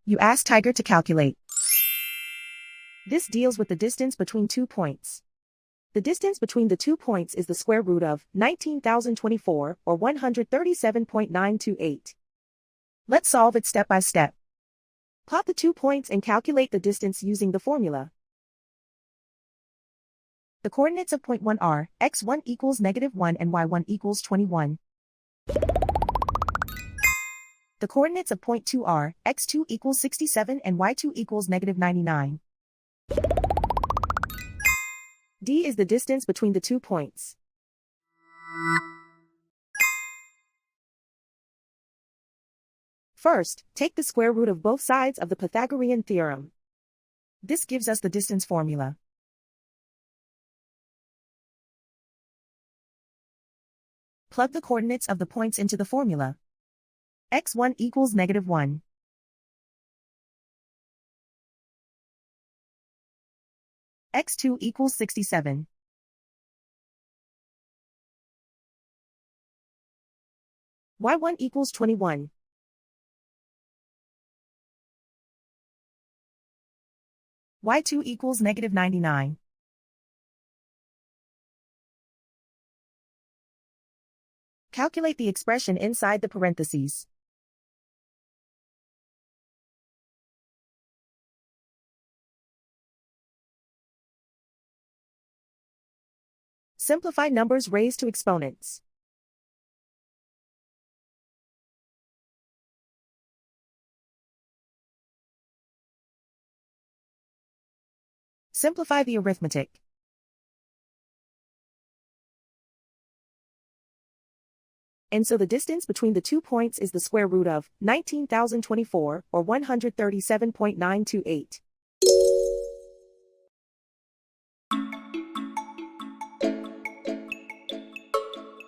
You ask Tiger to calculate. This deals with the distance between 2 points. The distance between the 2 points is the square root of 19,024, or 137.928. Let's solve it step by step. Plot the 2 points and calculate the distance using the formula. The coordinates of point 1 are x1 equals -1 and y1 equals 21. The coordinates of point 2 are x2 equals 67 and y2 equals -99. D is the distance between the 2 points. First, take the square root of both sides of the Pythagorean theorem. This gives us the distance formula. Plug the coordinates of the points into the formula. x1 equals -1. x2 equals 67. y1 equals 21. y2 equals -99. Calculate the expression inside the parentheses. Simplify numbers raised to exponents. Simplify the arithmetic. And so the distance between the 2 points is the square root of 19,024, or 137.928.